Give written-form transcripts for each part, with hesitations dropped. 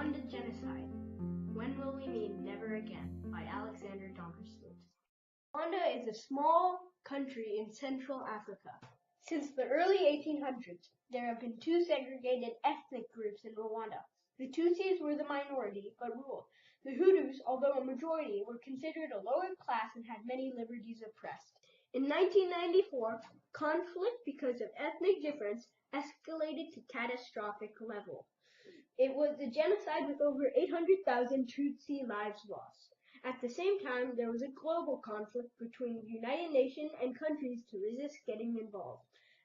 Rwanda genocide. When will we meet never again? By Alexander Donkersloot. Rwanda is a small country in Central Africa. Since the early 1800s, there have been two segregated ethnic groups in Rwanda. The Tutsis were the minority, but ruled. The Hutus, although a majority, were considered a lower class and had many liberties oppressed. In 1994, conflict because of ethnic difference escalated to catastrophic level. It was a genocide with over 800,000 Tutsi lives lost. At the same time, there was a global conflict between the United Nations and countries to resist getting involved.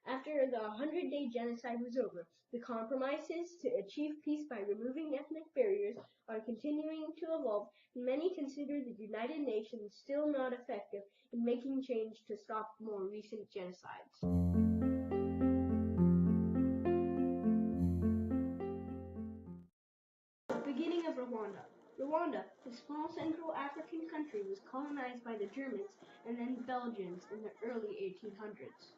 After the 100-day genocide was over, the compromises to achieve peace by removing ethnic barriers are continuing to evolve, and many consider the United Nations still not effective in making change to stop more recent genocides. Beginning of Rwanda. Rwanda, a small Central African country, was colonized by the Germans and then Belgians in the early 1800s.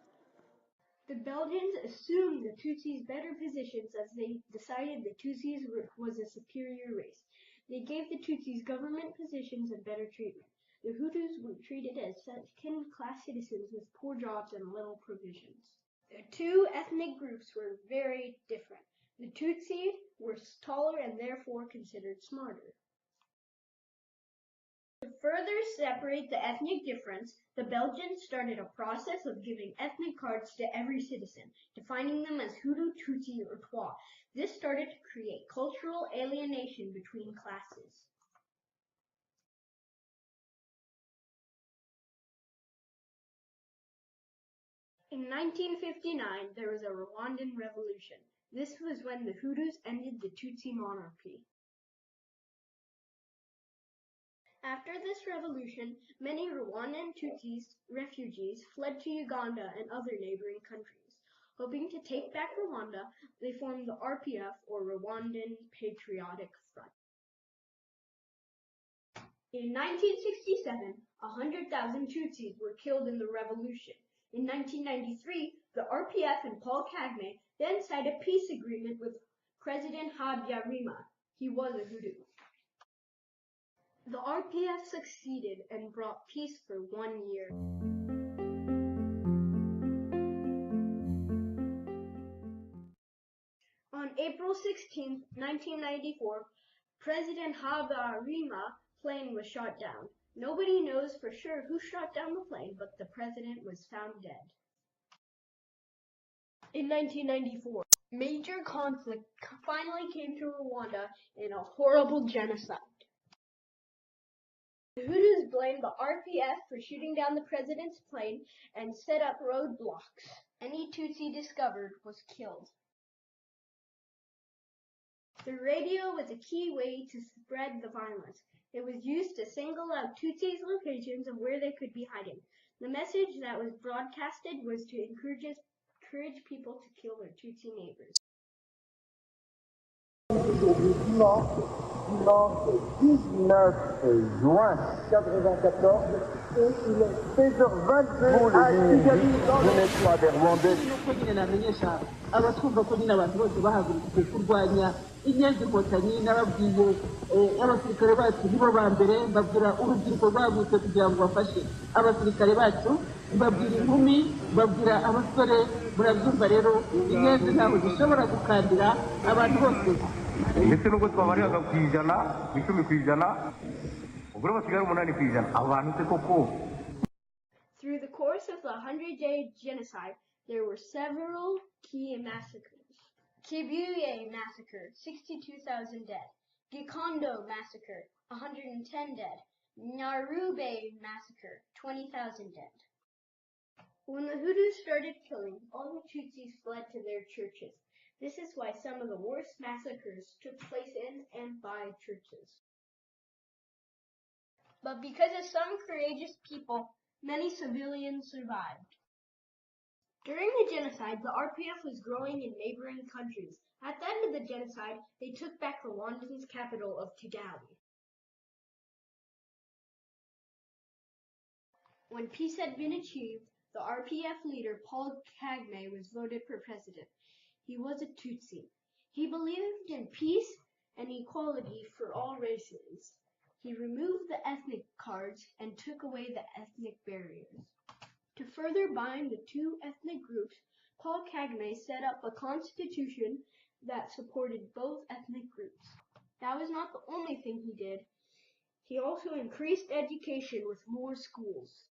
The Belgians assumed the Tutsis better positions as they decided the Tutsis was a superior race. They gave the Tutsis government positions and better treatment. The Hutus were treated as second-class citizens with poor jobs and little provisions. The two ethnic groups were very different. The Tutsi were taller and therefore considered smarter. To further separate the ethnic difference, the Belgians started a process of giving ethnic cards to every citizen, defining them as Hutu, Tutsi, or Twa. This started to create cultural alienation between classes. In 1959, there was a Rwandan revolution. This was when the Hutus ended the Tutsi monarchy. After this revolution, many Rwandan Tutsis refugees fled to Uganda and other neighboring countries. Hoping to take back Rwanda, they formed the RPF, or Rwandan Patriotic Front. In 1967, 100,000 Tutsis were killed in the revolution. In 1993, the RPF and Paul Kagame then signed a peace agreement with President Habyarimana. He was a Hutu. The RPF succeeded and brought peace for 1 year. On April 16, 1994, President Habyarimana's plane was shot down. Nobody knows for sure who shot down the plane, but the president was found dead. In 1994, major conflict finally came to Rwanda in a horrible genocide. The Hutus blamed the RPF for shooting down the president's plane and set up roadblocks. Any Tutsi discovered was killed. The radio was a key way to spread the violence. It was used to single out Tutsis' locations of where they could be hiding. The message that was broadcasted was to encourage people to kill their Tutsi neighbors. Aujourd'hui, dimanche 19 juin 1994, et il est 16h22 à Kigali. Jeunesse rwandaise. Nuko nyine namenyesha abatwumva ko nyine abantu bose bahagurukiye kurwanya inyenzi inkotanyi, nababwiye abasirikare bacu nibo ba mbere, mbabwira urubyiruko rwagutse kugira ngo bafashe abasirikare bacu, mbabwira inkumi, mbabwira abasore. Murabyumva rero, inyenzi ntabwo zishobora gukandira abantu bose. Ndetse nubwo twabariraga ku ijana, ku 10 ku ijana, ubwo basigara 8 ku ijana, abantu se koko. Through the course of the 100-day genocide, there were several key massacres. Kibuye massacre, 62,000 dead. Gikondo massacre, 110 dead. Nyarube massacre, 20,000 dead. When the Hutus started killing, all the Tutsis fled to their churches. This is why some of the worst massacres took place in and by churches. But because of some courageous people, many civilians survived. During the genocide, the RPF was growing in neighboring countries. At the end of the genocide, they took back Rwanda's capital of Kigali. When peace had been achieved, the RPF leader Paul Kagame was voted for president. He was a Tutsi. He believed in peace and and equality for all races. He removed the ethnic cards and took away the ethnic barriers. To further bind the two ethnic groups, Paul Kagame set up a constitution that supported both ethnic groups. That was not the only thing he did. He also increased education with more schools.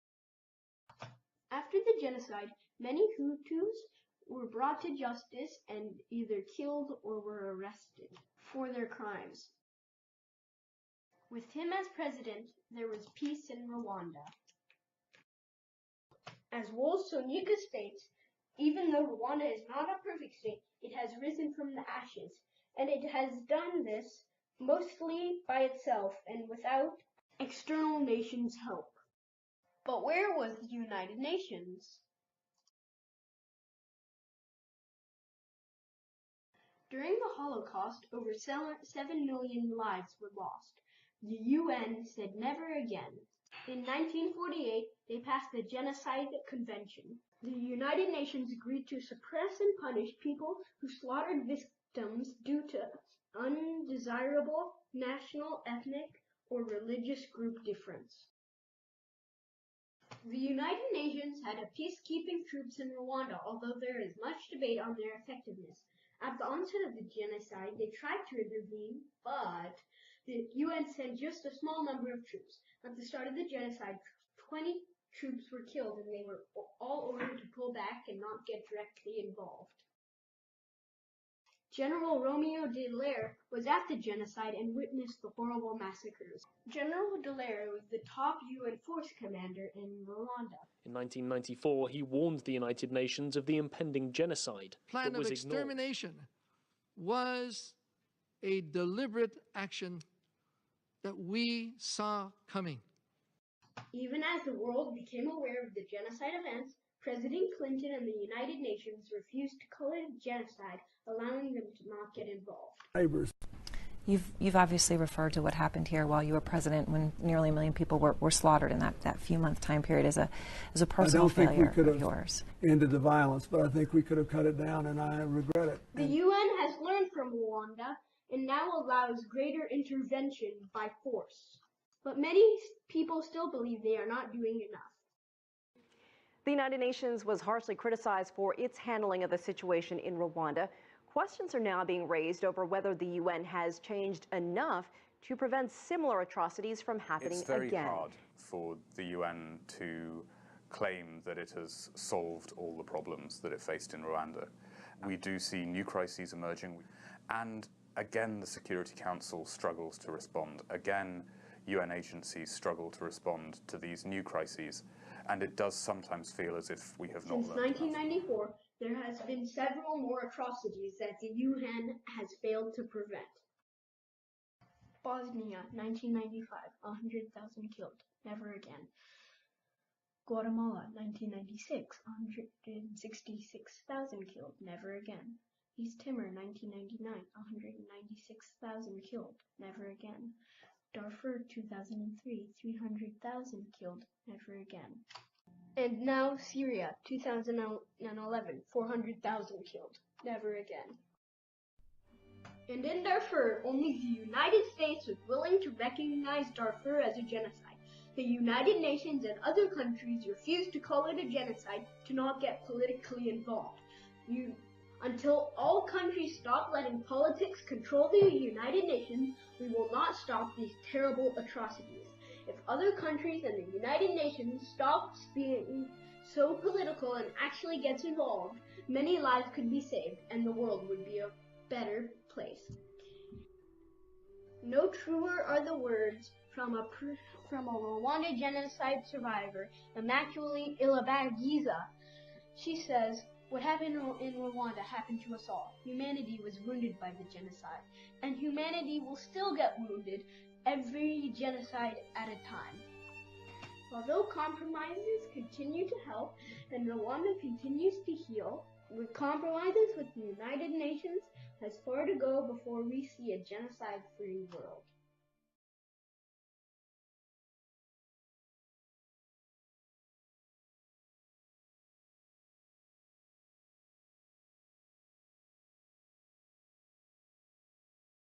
After the genocide, many Hutus were brought to justice and either killed or were arrested for their crimes. With him as president, there was peace in Rwanda. As Wolf Sonika states, even though Rwanda is not a perfect state, it has risen from the ashes, and it has done this mostly by itself and without external nations' help. But where was the United Nations? During the Holocaust, over 7 million lives were lost. The UN said never again. In 1948, they passed the Genocide Convention. The United Nations agreed to suppress and punish people who slaughtered victims due to undesirable national, ethnic, or religious group difference. The United Nations had peacekeeping troops in Rwanda, although there is much debate on their effectiveness. At the onset of the genocide, they tried to intervene, but the UN sent just a small number of troops. At the start of the genocide, 20 troops were killed, and they were all ordered to pull back and not get directly involved. General Romeo Dallaire was at the genocide and witnessed the horrible massacres. General Dallaire was the top UN force commander in Rwanda. In 1994, he warned the United Nations of the impending genocide. Plan of extermination was a deliberate action that we saw coming. Even as the world became aware of the genocide events, President Clinton and the United Nations refused to call it a genocide, allowing them to not get involved. You've obviously referred to what happened here while you were president, when nearly 1 million people were slaughtered in that few-month time period as a personal failure of yours. Ended the violence, but I think we could have cut it down, and I regret it. The UN has learned from Rwanda and now allows greater intervention by force. But many people still believe they are not doing enough. The United Nations was harshly criticized for its handling of the situation in Rwanda. Questions are now being raised over whether the UN has changed enough to prevent similar atrocities from happening again. It's very hard for the UN to claim that it has solved all the problems that it faced in Rwanda. We do see new crises emerging, and again the Security Council struggles to respond. Again, UN agencies struggle to respond to these new crises, and it does sometimes feel as if we have not learned enough. Since 1994, there has been several more atrocities that the UN has failed to prevent. Bosnia, 1995, 100,000 killed, never again. Guatemala, 1996, 166,000 killed, never again. East Timor, 1999, 196,000 killed, never again. Darfur, 2003, 300,000 killed, never again. And now Syria, 2011, 400,000 killed, never again. And in Darfur, only the United States was willing to recognize Darfur as a genocide. The United Nations and other countries refused to call it a genocide to not get politically involved. Until all countries stop letting politics control the United Nations, we will not stop these terrible atrocities. If other countries and the United Nations stops being so political and actually gets involved, many lives could be saved and the world would be a better place. No truer are the words from a Rwanda genocide survivor, Immaculée Ilibagiza. She says, "What happened in Rwanda happened to us all. Humanity was wounded by the genocide, and humanity will still get wounded every genocide at a time. Although compromises continue to help and Rwanda continues to heal, with compromises with the United Nations has far to go before we see a genocide-free world."